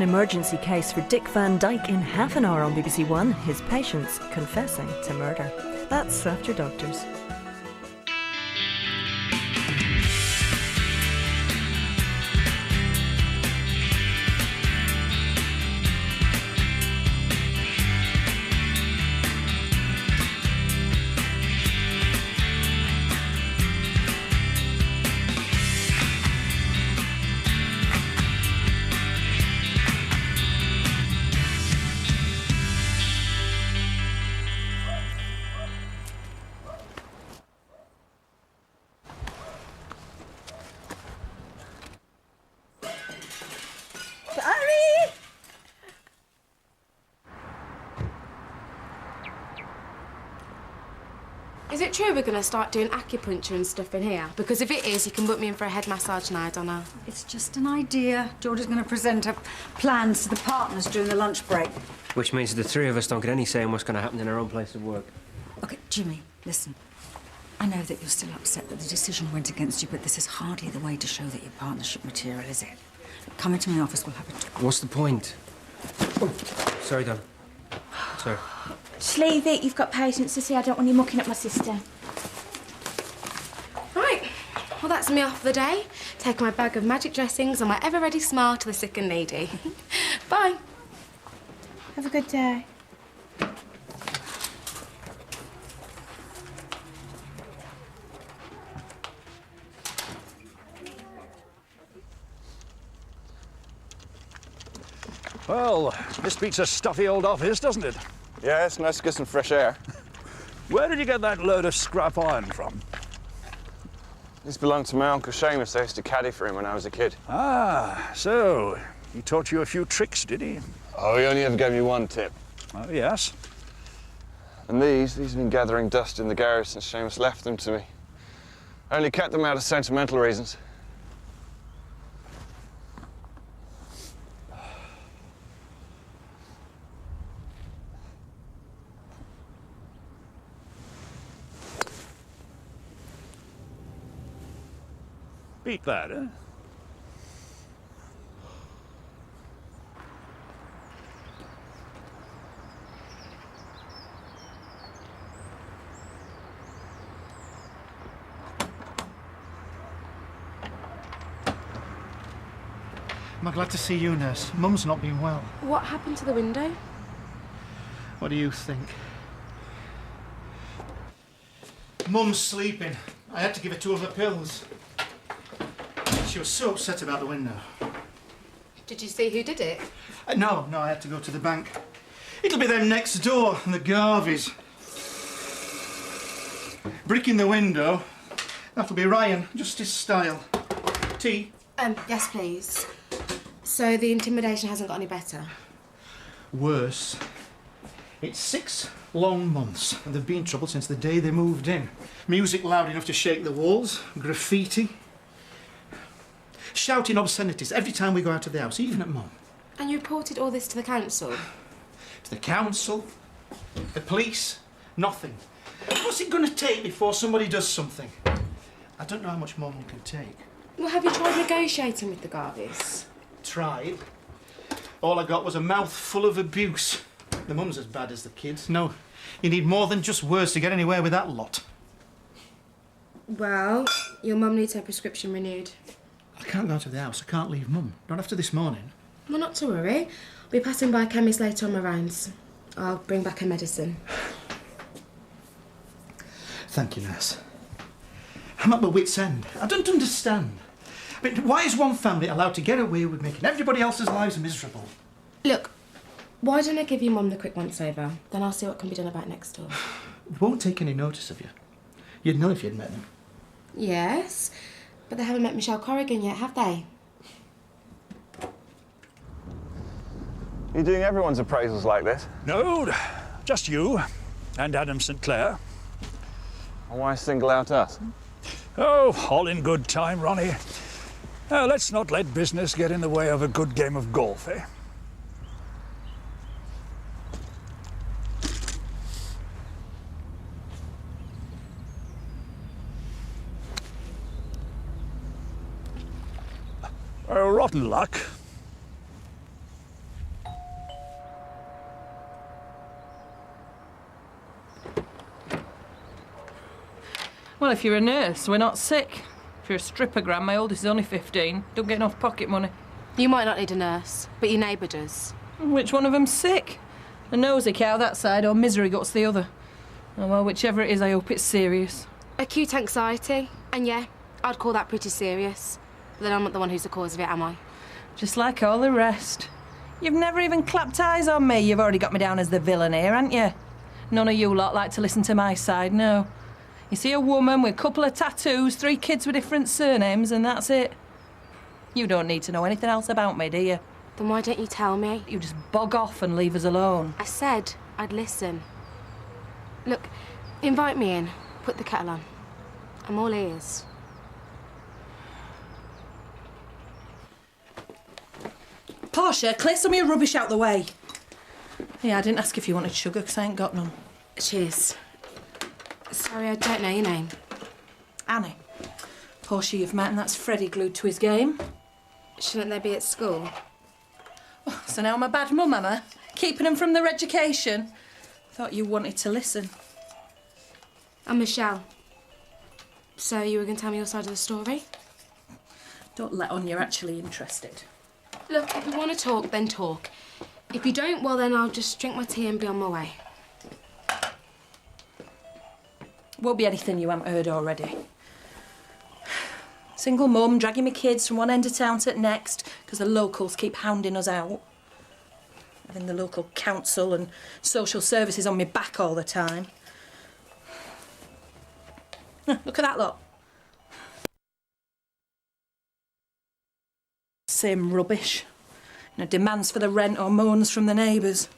An emergency case for Dick Van Dyke in half an hour on BBC1. His patients confessing to murder. That's After Doctors. Is it true we're going to start doing acupuncture and stuff in here? Because if it is, you can book me in for a head massage now, Donna. It's just an idea. Georgia's going to present her plans to the partners during the lunch break. Which means the three of us don't get any say in what's going to happen in our own place of work. OK, Jimmy, listen. I know that you're still upset that the decision went against you, but this is hardly the way to show that you're partnership material, is it? Come into my office, we'll have a talk. What's the point? Oh, sorry, Don. Sorry. Just leave it. You've got patients to see. I don't want you mucking up my sister. Right. Well, that's me off for the day. Take my bag of magic dressings and my ever-ready smile to the sick and needy. Bye. Have a good day. Well, this beats a stuffy old office, doesn't it? Yeah, it's nice to get some fresh air. Where did you get that load of scrap iron from? This belonged to my Uncle Seamus. I used to caddy for him when I was a kid. Ah, so he taught you a few tricks, did he? Oh, he only ever gave me one tip. Oh, yes. And these have been gathering dust in the garage since Seamus left them to me. I only kept them out of sentimental reasons. Beat that, eh? I'm glad to see you, nurse. Mum's not been well. What happened to the window? What do you think? Mum's sleeping. I had to give her 2 of her pills. She was so upset about the window. Did you see who did it? No, I had to go to the bank. It'll be them next door, the Garveys. Bricking the window. That'll be Ryan, just his style. Tea? Yes, please. So the intimidation hasn't got any better? Worse. It's 6 long months, and they've been in trouble since the day they moved in. Music loud enough to shake the walls, graffiti, shouting obscenities every time we go out of the house, even at Mum. And you reported all this to the council? To the council, the police, nothing. What's it going to take before somebody does something? I don't know how much more Mum can take. Well, have you tried negotiating with the Garveys? Tried. All I got was a mouth full of abuse. The Mum's as bad as the kids. No, you need more than just words to get anywhere with that lot. Well, your mum needs her prescription renewed. I can't go out of the house. I can't leave Mum. Not after this morning. Well, not to worry. I'll be passing by a chemist later on my rounds. I'll bring back her medicine. Thank you, nurse. I'm at my wit's end. I don't understand. I mean, why is one family allowed to get away with making everybody else's lives miserable? Look, why don't I give your mum the quick once-over? Then I'll see what can be done about next door. They won't take any notice of you. You'd know if you'd met them. Yes, but they haven't met Michelle Corrigan yet, have they? You're doing everyone's appraisals like this? No, just you and Adam St. Clair. And why single out us? Oh, all in good time, Ronnie. Let's not let business get in the way of a good game of golf, eh? Rotten luck. Well, if you're a nurse, we're not sick. If you're a stripper, Gran, my oldest is only 15. Don't get enough pocket money. You might not need a nurse, but your neighbour does. Which one of them's sick? A nosy cow that side or misery guts the other? Oh, well, whichever it is, I hope it's serious. Acute anxiety, and yeah, I'd call that pretty serious. But then I'm not the one who's the cause of it, am I? Just like all the rest. You've never even clapped eyes on me. You've already got me down as the villain here, haven't you? None of you lot like to listen to my side, no. You see a woman with a couple of tattoos, 3 kids with different surnames, and that's it. You don't need to know anything else about me, do you? Then why don't you tell me? You just bog off and leave us alone. I said I'd listen. Look, invite me in. Put the kettle on. I'm all ears. Portia, clear some of your rubbish out the way. Yeah, I didn't ask if you wanted sugar, because I ain't got none. Cheers. Sorry, I don't know your name. Annie. Portia you've met, and that's Freddie glued to his game. Shouldn't they be at school? Oh, so now I'm a bad mum, am I? Keeping them from their education? Thought you wanted to listen. I'm Michelle. So you were going to tell me your side of the story? Don't let on you're actually interested. Look, if you want to talk, then talk. If you don't, well, then I'll just drink my tea and be on my way. Won't be anything you haven't heard already. Single mum, dragging my kids from one end of town to the next because the locals keep hounding us out. Having the local council and social services on my back all the time. Look at that lot. Same rubbish. You know, demands for the rent or moans from the neighbours.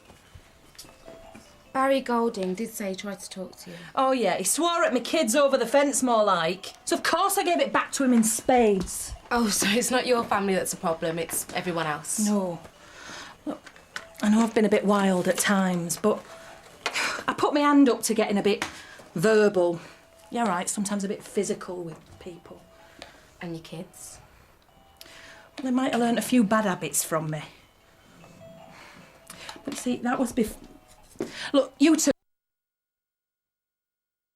Barry Golding did say he tried to talk to you. Oh, yeah, he swore at me kids over the fence, more like. So, of course, I gave it back to him in spades. Oh, so it's not your family that's a problem, it's everyone else? No. Look, I know I've been a bit wild at times, but I put my hand up to getting a bit verbal. Yeah, right, sometimes a bit physical with people. And your kids? Well, they might have learnt a few bad habits from me. But, see, that was before... Look, you two...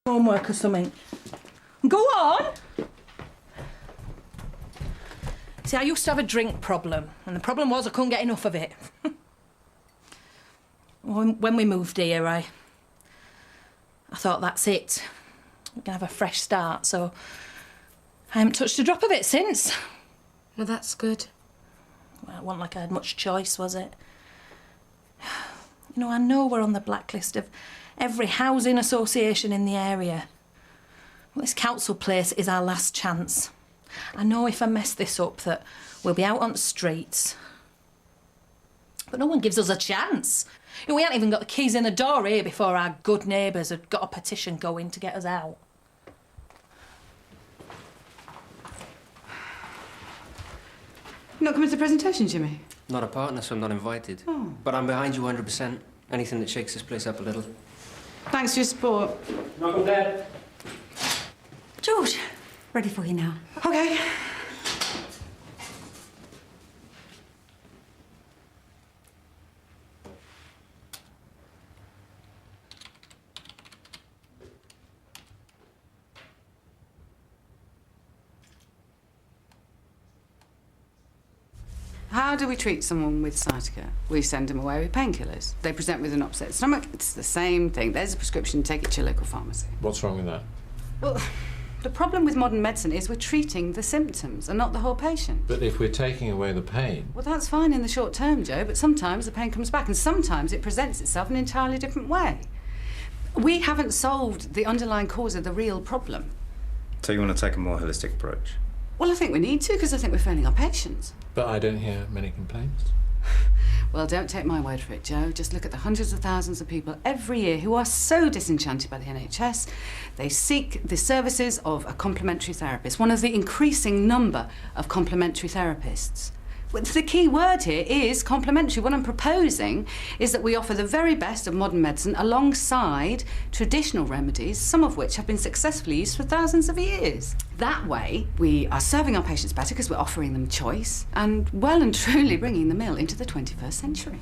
homework or something. Go on! See, I used to have a drink problem, and the problem was I couldn't get enough of it. When we moved here, I thought, that's it. We're going to have a fresh start, so I haven't touched a drop of it since. Well, that's good. Well, it wasn't like I had much choice, was it? You know, I know we're on the blacklist of every housing association in the area. Well, this council place is our last chance. I know if I mess this up that we'll be out on the streets. But no one gives us a chance. You know, we haven't even got the keys in the door here before our good neighbours had got a petition going to get us out. You're not coming to the presentation, Jimmy? Not a partner, so I'm not invited. Oh. But I'm behind you 100%. Anything that shakes this place up a little. Thanks for your support. Welcome, Dad. George, ready for you now. OK. How do we treat someone with sciatica? We send them away with painkillers. They present with an upset stomach. It's the same thing. There's a prescription. Take it to your local pharmacy. What's wrong with that? Well, the problem with modern medicine is we're treating the symptoms and not the whole patient. But if we're taking away the pain... Well, that's fine in the short term, Joe, but sometimes the pain comes back and sometimes it presents itself in an entirely different way. We haven't solved the underlying cause of the real problem. So you want to take a more holistic approach? Well, I think we need to, because I think we're failing our patients. But I don't hear many complaints. Well, don't take my word for it, Joe. Just look at the hundreds of thousands of people every year who are so disenchanted by the NHS. They seek the services of a complementary therapist, one of the increasing number of complementary therapists. Well, the key word here is complementary. What I'm proposing is that we offer the very best of modern medicine alongside traditional remedies, some of which have been successfully used for thousands of years. That way, we are serving our patients better because we're offering them choice and well and truly bringing the mill into the 21st century.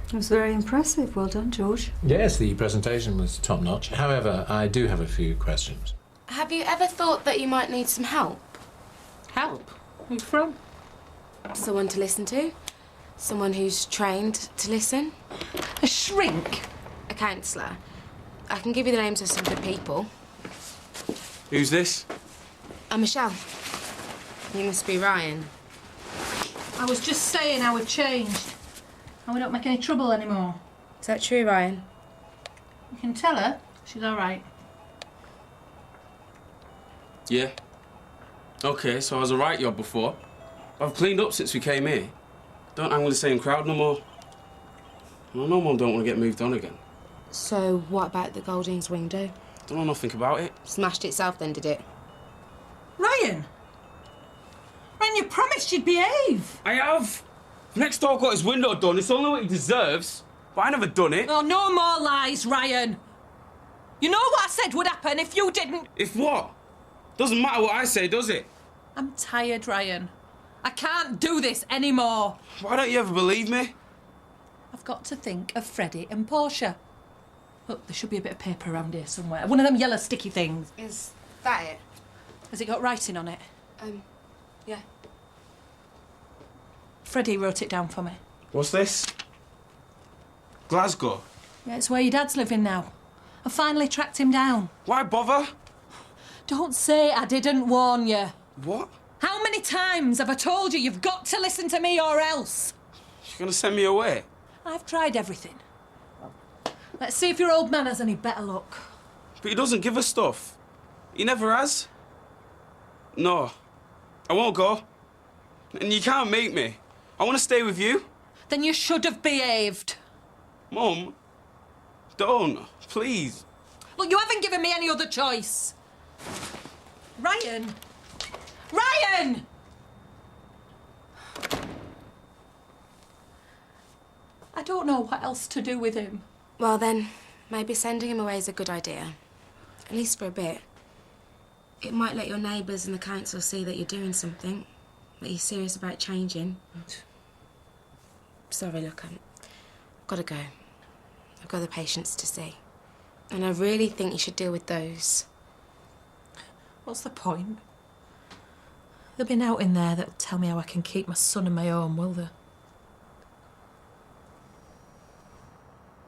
It was very impressive. Well done, George. Yes, the presentation was top-notch. However, I do have a few questions. Have you ever thought that you might need some help? Help? Who from? Someone to listen to? Someone who's trained to listen? A shrink? A counsellor. I can give you the names of some good people. Who's this? I'm Michelle. You must be Ryan. I was just saying how we've changed. And we don't make any trouble anymore. Is that true, Ryan? You can tell her she's all right. Yeah. OK, so I was a right yob before. I've cleaned up since we came here. Don't hang with the same crowd no more. I know Mum don't want to get moved on again. So what about the Golding's wing do? Don't know nothing about it. Smashed itself then, did it? Ryan! Ryan, you promised you'd behave. I have. Next door got his window done. It's only what he deserves. But I never done it. Oh, no more lies, Ryan. You know what I said would happen if you didn't... If what? Doesn't matter what I say, does it? I'm tired, Ryan. I can't do this anymore. Why don't you ever believe me? I've got to think of Freddie and Portia. Look, there should be a bit of paper around here somewhere. One of them yellow sticky things. Is that it? Has it got writing on it? Yeah. Freddie wrote it down for me. What's this? Glasgow. Yeah, it's where your dad's living now. I finally tracked him down. Why bother? Don't say I didn't warn you. What? How many times have I told you you've got to listen to me or else? You're gonna send me away? I've tried everything. Let's see if your old man has any better luck. But he doesn't give us stuff. He never has. No. I won't go. And you can't make me. I want to stay with you. Then you should have behaved. Mum, don't. Please. Look, you haven't given me any other choice. Ryan! Ryan! I don't know what else to do with him. Well then, maybe sending him away is a good idea. At least for a bit. It might let your neighbours and the council see that you're doing something, that you're serious about changing. Sorry, look, I've got to go. I've got the patients to see. And I really think you should deal with those. What's the point? There'll be an out in there that'll tell me how I can keep my son in my home, will there?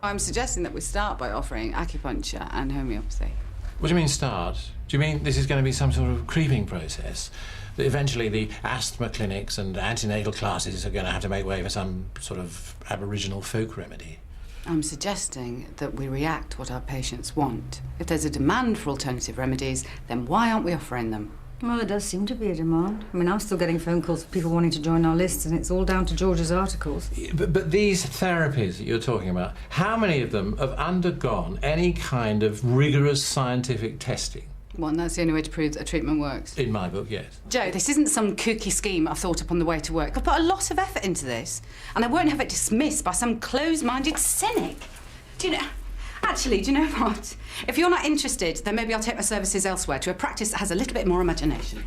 I'm suggesting that we start by offering acupuncture and homeopathy. What do you mean start? Do you mean this is going to be some sort of creeping process? That eventually the asthma clinics and antenatal classes are going to have to make way for some sort of Aboriginal folk remedy? I'm suggesting that we react to what our patients want. If there's a demand for alternative remedies, then why aren't we offering them? Well, there does seem to be a demand. I mean, I'm still getting phone calls of people wanting to join our lists, and it's all down to George's articles. But these therapies that you're talking about, how many of them have undergone any kind of rigorous scientific testing? Well, and that's the only way to prove that a treatment works. In my book, yes. Joe, this isn't some kooky scheme I've thought up on the way to work. I've put a lot of effort into this, and I won't have it dismissed by some closed-minded cynic. Do you know... Actually, do you know what? If you're not interested, then maybe I'll take my services elsewhere to a practice that has a little bit more imagination.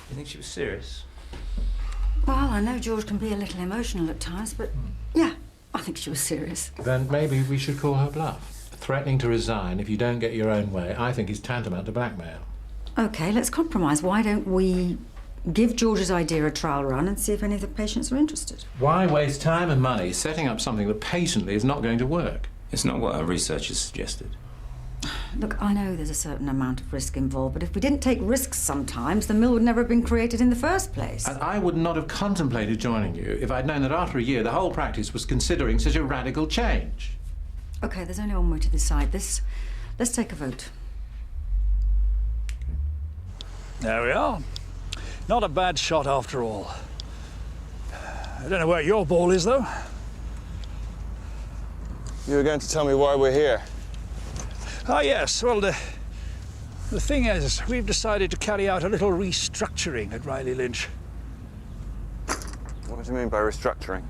You think she was serious? Well, I know George can be a little emotional at times, but yeah, I think she was serious. Then maybe we should call her bluff. Threatening to resign if you don't get your own way, I think, is tantamount to blackmail. OK, let's compromise. Why don't we give George's idea a trial run and see if any of the patients are interested? Why waste time and money setting up something that patently is not going to work? It's not what our researchers suggested. Look, I know there's a certain amount of risk involved, but if we didn't take risks sometimes, the mill would never have been created in the first place. And I would not have contemplated joining you if I'd known that after a year the whole practice was considering such a radical change. OK, there's only one way to decide this. Let's take a vote. There we are. Not a bad shot after all. I don't know where your ball is, though. You were going to tell me why we're here. Ah, yes. Well, the thing is, we've decided to carry out a little restructuring at Riley Lynch. What do you mean by restructuring?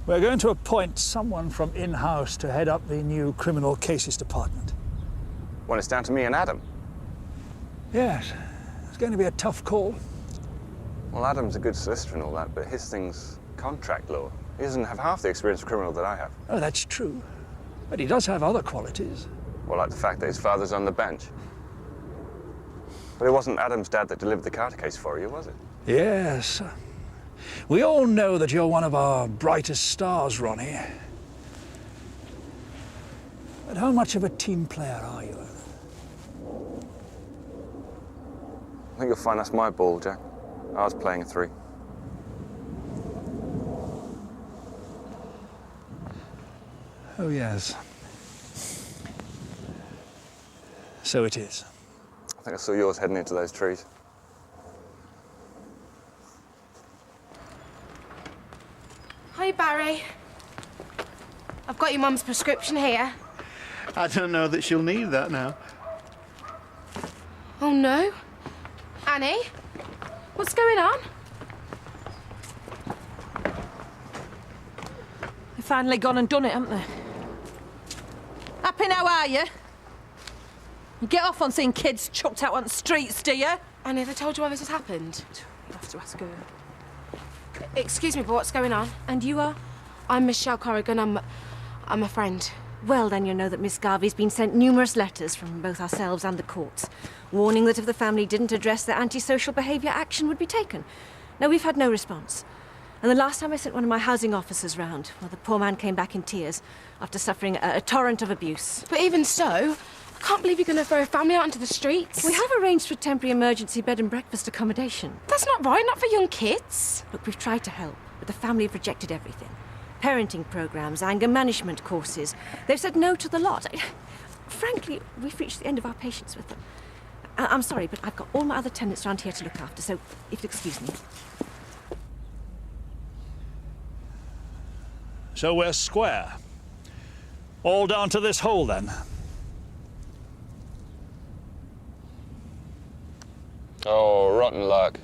We're going to appoint someone from in-house to head up the new criminal cases department. Well, it's down to me and Adam. Yes. It's going to be a tough call. Well, Adam's a good solicitor and all that, but his thing's contract law. He doesn't have half the experience of criminal that I have. Oh, that's true. But he does have other qualities. Well, like the fact that his father's on the bench. But it wasn't Adam's dad that delivered the Carter case for you, was it? Yes. We all know that you're one of our brightest stars, Ronnie. But how much of a team player are you? I think you'll find that's my ball, Jack. I was playing a 3. Oh, yes. So it is. I think I saw yours heading into those trees. Hi, Barry. I've got your mum's prescription here. I don't know that she'll need that now. Oh, no? Annie? What's going on? They've finally gone and done it, haven't they? Happy now, are you? You get off on seeing kids chucked out on the streets, do you? Annie, have I told you why this has happened? You'll have to ask her. Excuse me, but what's going on? And you are? I'm Michelle Corrigan. I'm a friend. Well, then you'll know that Miss Garvey's been sent numerous letters from both ourselves and the courts, warning that if the family didn't address their antisocial behaviour, action would be taken. Now, we've had no response. And the last time I sent one of my housing officers round, well, the poor man came back in tears after suffering a torrent of abuse. But even so, I can't believe you're going to throw a family out into the streets. We have arranged for temporary emergency bed and breakfast accommodation. That's not right, not for young kids. Look, we've tried to help, but the family have rejected everything. Parenting programmes, anger management courses. They've said no to the lot. Frankly, we've reached the end of our patience with them. I'm sorry, but I've got all my other tenants around here to look after, so if you'll excuse me. So we're square. All down to this hole, then? Oh, rotten luck.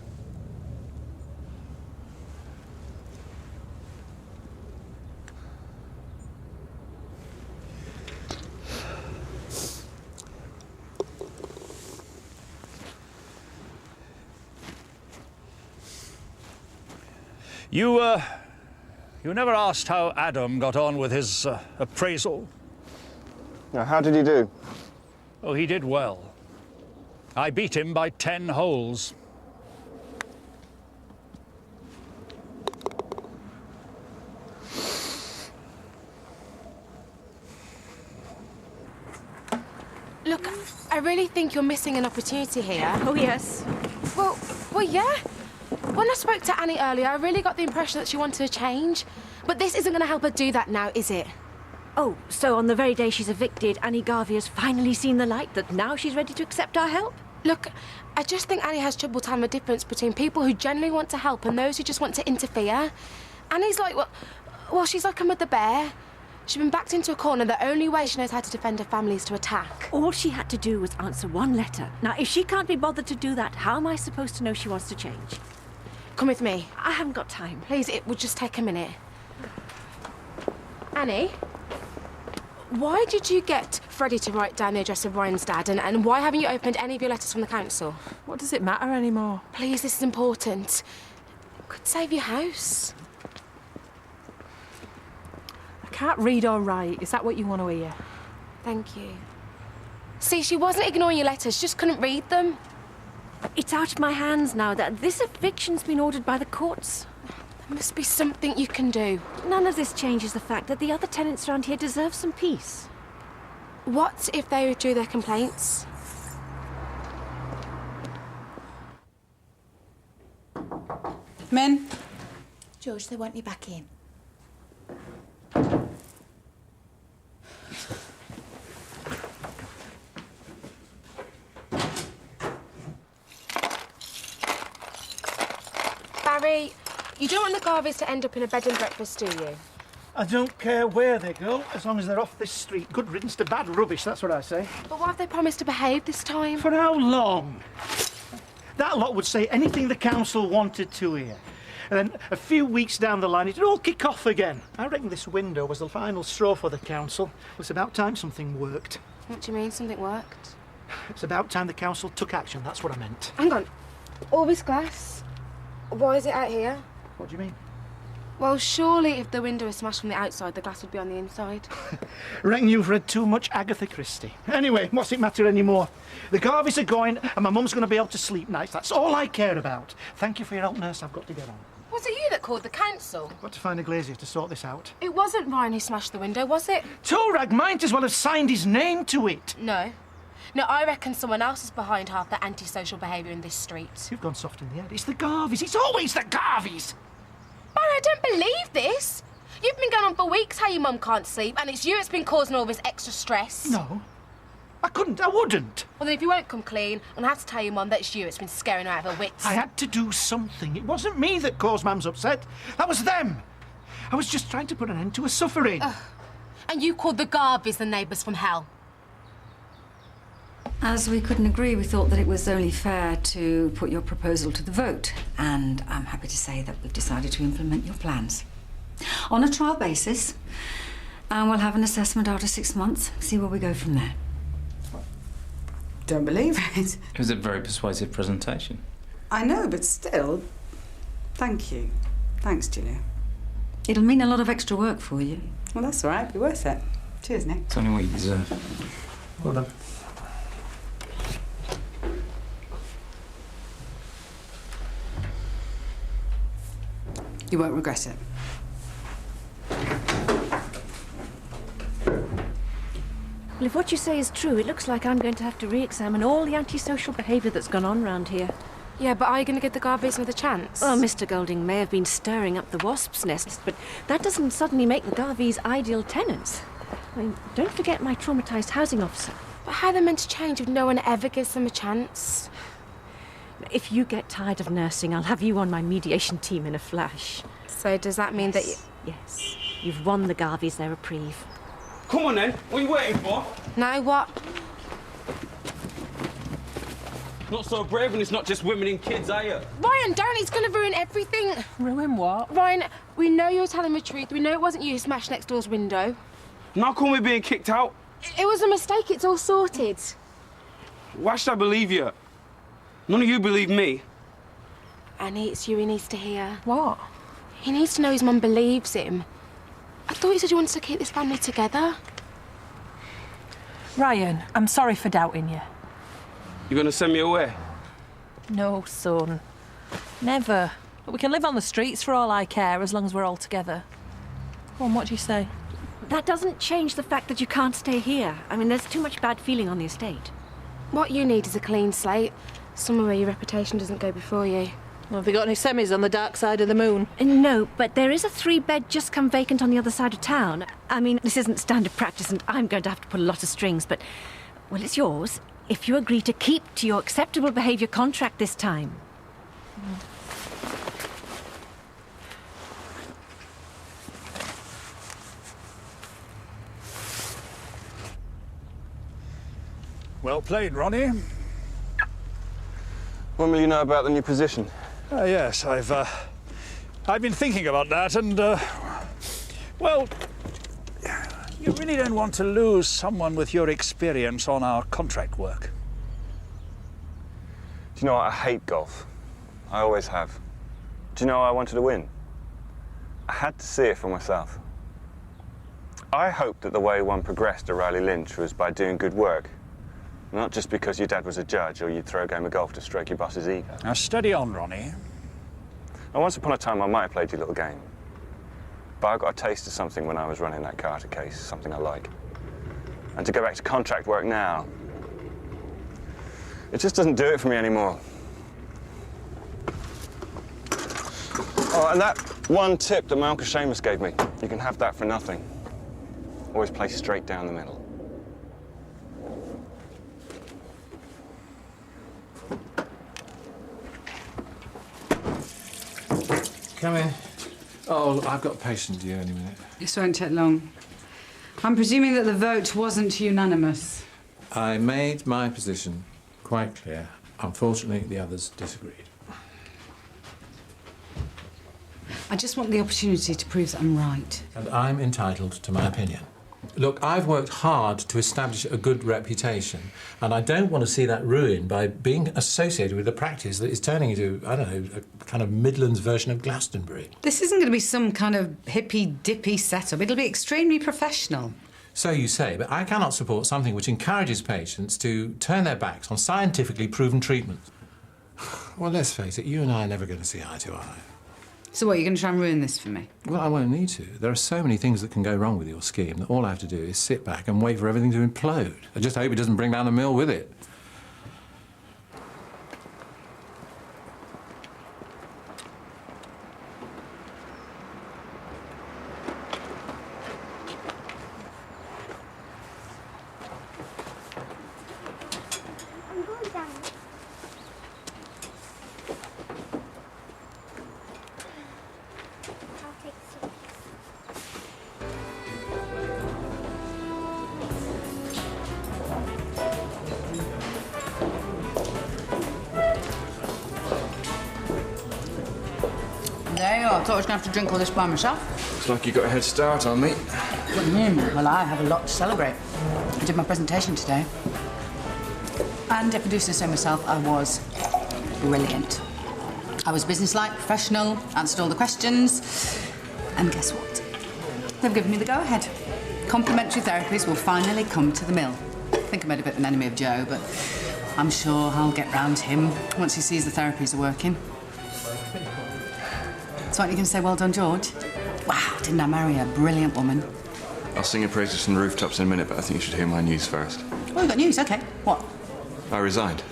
You never asked how Adam got on with his appraisal? Now, how did he do? Oh, he did well. I beat him by 10 holes. Look, I really think you're missing an opportunity here. Oh, yes. Well, yeah. When I spoke to Annie earlier, I really got the impression that she wanted to change. But this isn't going to help her do that now, is it? Oh, so on the very day she's evicted, Annie Garvey has finally seen the light, that now she's ready to accept our help? Look, I just think Annie has trouble telling the difference between people who genuinely want to help and those who just want to interfere. Annie's like, well, she's like a mother bear. She's been backed into a corner. The only way she knows how to defend her family is to attack. All she had to do was answer one letter. Now, if she can't be bothered to do that, how am I supposed to know she wants to change? Come with me. I haven't got time. Please, it would just take a minute. Annie, why did you get Freddie to write down the address of Ryan's dad, and why haven't you opened any of your letters from the council? What does it matter anymore? Please, this is important. It could save your house. I can't read or write. Is that what you want to hear? Thank you. See, she wasn't ignoring your letters, she just couldn't read them. It's out of my hands now. That this eviction's been ordered by the courts. There must be something you can do. None of this changes the fact that the other tenants around here deserve some peace. What if they withdrew their complaints? Men? George, they want you back in. Barry, you don't want the Garveys to end up in a bed and breakfast, do you? I don't care where they go, as long as they're off this street. Good riddance to bad rubbish, that's what I say. But what have they promised to behave this time? For how long? That lot would say anything the council wanted to hear. And then a few weeks down the line, it'd all kick off again. I reckon this window was the final straw for the council. It's about time something worked. What do you mean, something worked? It's about time the council took action, that's what I meant. Hang on. All this glass? Why is it out here? What do you mean? Well, surely if the window is smashed from the outside, the glass would be on the inside. Reckon you've read too much Agatha Christie. Anyway, what's it matter anymore? The Garveys are going and my mum's going to be able to sleep nights. That's all I care about. Thank you for your help, nurse. I've got to get on. Was it you that called the council? Got to find a glazier to sort this out. It wasn't Ryan who smashed the window, was it? Torag might as well have signed his name to it. No. No, I reckon someone else is behind half the antisocial behaviour in this street. You've gone soft in the head. It's the Garveys. It's always the Garveys. Barry, I don't believe this. You've been going on for weeks how your mum can't sleep, and it's you that's been causing all this extra stress. No. I couldn't. I wouldn't. Well, then if you won't come clean, I'm going to have to tell your mum that it's you that's been scaring her out of her wits. I had to do something. It wasn't me that caused Mum's upset. That was them. I was just trying to put an end to her suffering. And you called the Garveys the neighbours from hell. As we couldn't agree, we thought that it was only fair to put your proposal to the vote. And I'm happy to say that we've decided to implement your plans. On a trial basis. And we'll have an assessment after 6 months, see where we go from there. Don't believe it. It was a very persuasive presentation. I know, but still, thank you. Thanks, Julia. It'll mean a lot of extra work for you. Well, that's all right. Be worth it. Cheers, Nick. It's only what you deserve. Well done. You won't regret it. Well, if what you say is true, it looks like I'm going to have to re-examine all the antisocial behaviour that's gone on round here. Yeah, but are you going to give the Garveys another chance? Well, Mr. Golding may have been stirring up the wasps' nests, but that doesn't suddenly make the Garveys ideal tenants. I mean, don't forget my traumatised housing officer. But how are they meant to change if no one ever gives them a chance? If you get tired of nursing, I'll have you on my mediation team in a flash. So does that mean that you... Yes. You've won the Garveys their reprieve. Come on then, what are you waiting for? No, what? Not so brave when it's not just women and kids, are you? Ryan, don't, he's going to ruin everything. Ruin what? Ryan, we know you were telling the truth. We know it wasn't you who smashed next door's window. Now call me being kicked out. It was a mistake, it's all sorted. Why should I believe you? None of you believe me. Annie, it's you he needs to hear. What? He needs to know his mum believes him. I thought you said you wanted to keep this family together. Ryan, I'm sorry for doubting you. You're gonna send me away? No, son. Never. But we can live on the streets for all I care, as long as we're all together. Go on, what do you say? That doesn't change the fact that you can't stay here. I mean, there's too much bad feeling on the estate. What you need is a clean slate. Somewhere where your reputation doesn't go before you. Well, have you got any semis on the dark side of the moon? No, but there is a 3-bed just come vacant on the other side of town. I mean, this isn't standard practice and I'm going to have to pull a lot of strings, but, well, it's yours if you agree to keep to your acceptable behaviour contract this time. Well played, Ronnie. When will you know about the new position? Yes, I've been thinking about that, and well, you really don't want to lose someone with your experience on our contract work. Do you know what? I hate golf. I always have. Do you know I wanted to win? I had to see it for myself. I hoped that the way one progressed at Riley Lynch was by doing good work. Not just because your dad was a judge or you'd throw a game of golf to stroke your boss's ego. Now, steady on, Ronnie. Now, once upon a time, I might have played your little game. But I got a taste of something when I was running that Carter case, something I like. And to go back to contract work now, it just doesn't do it for me anymore. Oh, and that one tip that my Uncle Seamus gave me, you can have that for nothing. Always play straight down the middle. Come in. Oh, I've got a patient due any minute. This won't take long. I'm presuming that the vote wasn't unanimous. I made my position quite clear. Unfortunately, the others disagreed. I just want the opportunity to prove that I'm right. And I'm entitled to my opinion. Look, I've worked hard to establish a good reputation, and I don't want to see that ruined by being associated with a practice that is turning into, I don't know, a kind of Midlands version of Glastonbury. This isn't going to be some kind of hippy-dippy setup. It'll be extremely professional. So you say, but I cannot support something which encourages patients to turn their backs on scientifically proven treatments. Well, let's face it, you and I are never going to see eye to eye. So what, you're going to try and ruin this for me? Well, I won't need to. There are so many things that can go wrong with your scheme that all I have to do is sit back and wait for everything to implode. I just hope it doesn't bring down the mill with it. There you are. I thought I was going to have to drink all this by myself. Looks like you got a head start on me. What do you mean? Well, I have a lot to celebrate. I did my presentation today. And if I do say myself, I was brilliant. I was businesslike, professional, answered all the questions. And guess what? They've given me the go-ahead. Complementary therapies will finally come to the mill. I think I made a bit of an enemy of Joe, but I'm sure I'll get round him once he sees the therapies are working. So aren't you going to say, well done, George? Wow, didn't I marry a brilliant woman? I'll sing your praises from the rooftops in a minute, but I think you should hear my news first. Oh, you got news? OK. What? I resigned.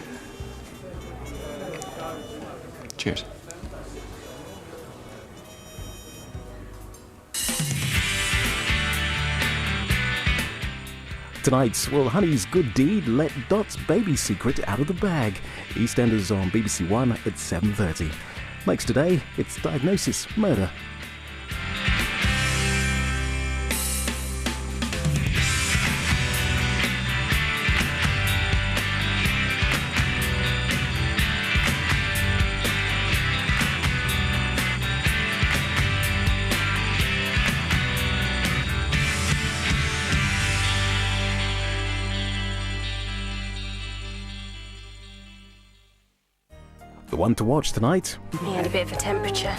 Cheers. Tonight's Well Honey's Good Deed let Dot's baby secret out of the bag. EastEnders on BBC1 at 7:30. Next today, it's Diagnosis Murder. The one to watch tonight. He had a bit of a temperature.